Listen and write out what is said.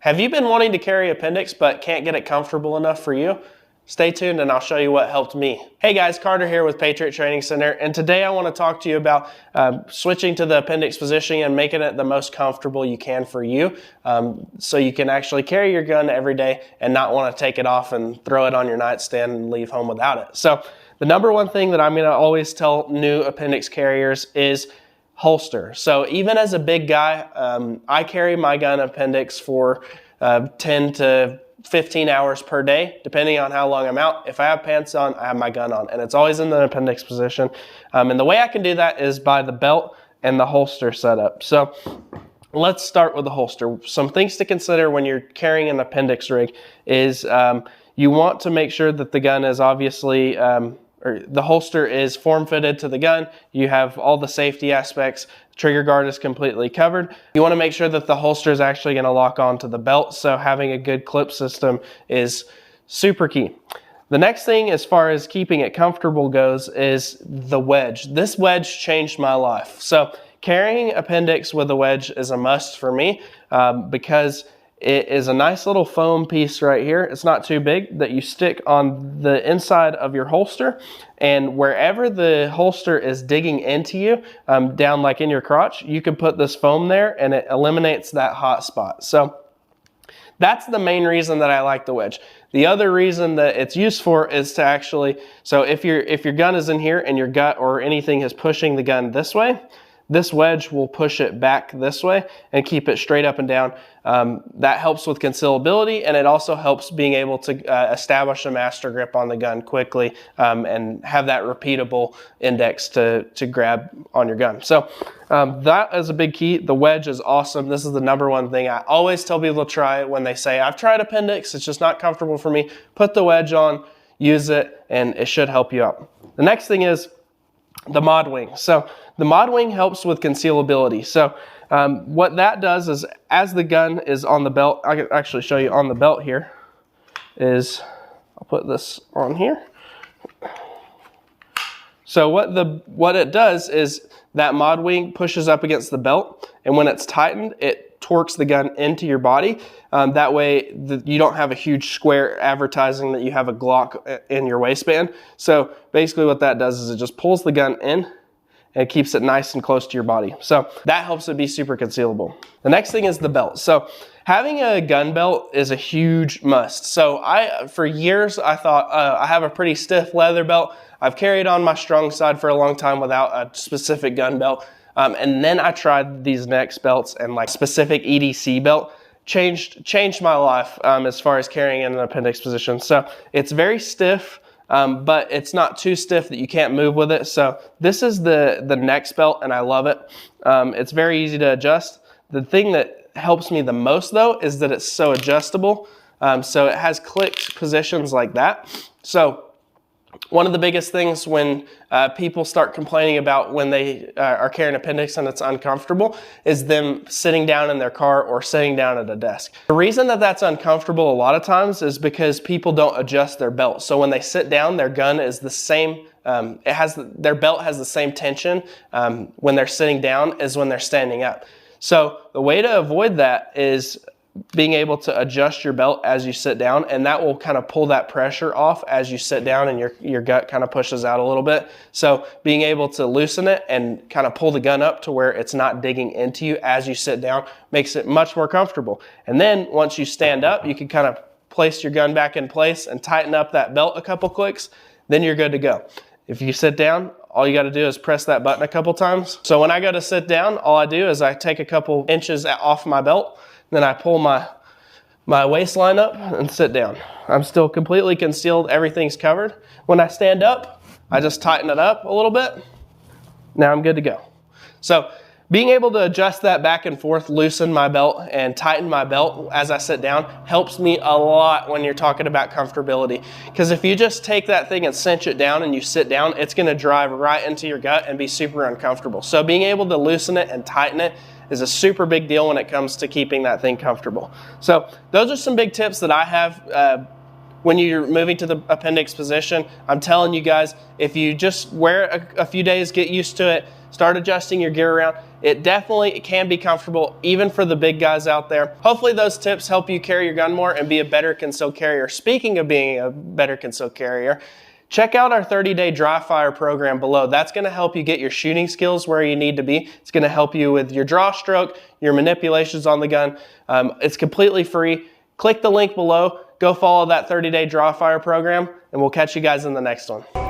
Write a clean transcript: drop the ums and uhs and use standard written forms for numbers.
Have you been wanting to carry appendix but can't get it comfortable enough for you? Stay tuned and I'll show you what helped me. Hey guys, Carter here with Patriot Training Center, and today I want to talk to you about switching to the appendix position and making it the most comfortable you can for you, so you can actually carry your gun every day and not want to take it off and throw it on your nightstand and leave home without it. So the number one thing that I'm going to always tell new appendix carriers is holster. So even as a big guy, I carry my gun appendix for 10 to 15 hours per day, depending on how long I'm out. If I have pants on, I have my gun on, and it's always in the appendix position. And the way I can do that is by the belt and the holster setup. So let's start with the holster. Some things to consider when you're carrying an appendix rig is you want to make sure that the gun is obviously or the holster is form-fitted to the gun. You have all the safety aspects. Trigger guard is completely covered. You want to make sure that the holster is actually going to lock onto the belt, so having a good clip system is super key. The next thing as far as keeping it comfortable goes is the wedge. This wedge changed my life. So carrying appendix with a wedge is a must for me because it is a nice little foam piece right here. It's not too big, that you stick on the inside of your holster, and wherever the holster is digging into you, down like in your crotch, you can put this foam there and it eliminates that hot spot. So that's the main reason that I like the wedge. The other reason that it's used for is to actually, so if your gun is in here and your gut or anything is pushing the gun this way, this wedge will push it back this way and keep it straight up and down. That helps with concealability, and it also helps being able to establish a master grip on the gun quickly and have that repeatable index to grab on your gun. So that is a big key. The wedge is awesome. This is the number one thing I always tell people to try when they say, I've tried appendix, it's just not comfortable for me. Put the wedge on, use it, and it should help you out. The next thing is the mod wing. So the mod wing helps with concealability. So what that does is, as the gun is on the belt, I can actually show you on the belt here, is I'll put this on here. So what it does is that mod wing pushes up against the belt, and when it's tightened, it torques the gun into your body. That way you don't have a huge square advertising that you have a Glock in your waistband. So basically what that does is it just pulls the gun in and keeps it nice and close to your body. So that helps it be super concealable. The next thing is the belt. So having a gun belt is a huge must. So for years, I thought I have a pretty stiff leather belt. I've carried on my strong side for a long time without a specific gun belt. And then I tried these Next belts, and like specific EDC belt changed my life as far as carrying in an appendix position. So it's very stiff, but it's not too stiff that you can't move with it. So this is the Next belt, and I love it. It's very easy to adjust. The thing that helps me the most though is that it's so adjustable. So it has clicked positions like that. So one of the biggest things when people start complaining about when they are carrying appendix and it's uncomfortable is them sitting down in their car or sitting down at a desk. The reason that that's uncomfortable a lot of times is because people don't adjust their belt. So when they sit down, their gun is the same, their belt has the same tension when they're sitting down as when they're standing up. So the way to avoid that is being able to adjust your belt as you sit down, and that will kind of pull that pressure off as you sit down and your gut kind of pushes out a little bit. So being able to loosen it and kind of pull the gun up to where it's not digging into you as you sit down makes it much more comfortable. And then once you stand up, you can kind of place your gun back in place and tighten up that belt a couple clicks, then you're good to go. If you sit down, all you got to do is press that button a couple times. So when I go to sit down, all I do is I take a couple inches off my belt, then I pull my waistline up and sit down. I'm still completely concealed. Everything's covered. When I stand up, I just tighten it up a little bit. Now I'm good to go. So being able to adjust that back and forth, loosen my belt and tighten my belt as I sit down helps me a lot when you're talking about comfortability. Because if you just take that thing and cinch it down and you sit down, it's going to drive right into your gut and be super uncomfortable. So being able to loosen it and tighten it is a super big deal when it comes to keeping that thing comfortable. So those are some big tips that I have when you're moving to the appendix position. I'm telling you guys, if you just wear it a few days, get used to it, start adjusting your gear around. It definitely can be comfortable, even for the big guys out there. Hopefully those tips help you carry your gun more and be a better concealed carrier. Speaking of being a better concealed carrier, check out our 30-day dry fire program below. That's going to help you get your shooting skills where you need to be. It's going to help you with your draw stroke, your manipulations on the gun. It's completely free. Click the link below. Go follow that 30-day dry fire program, and we'll catch you guys in the next one.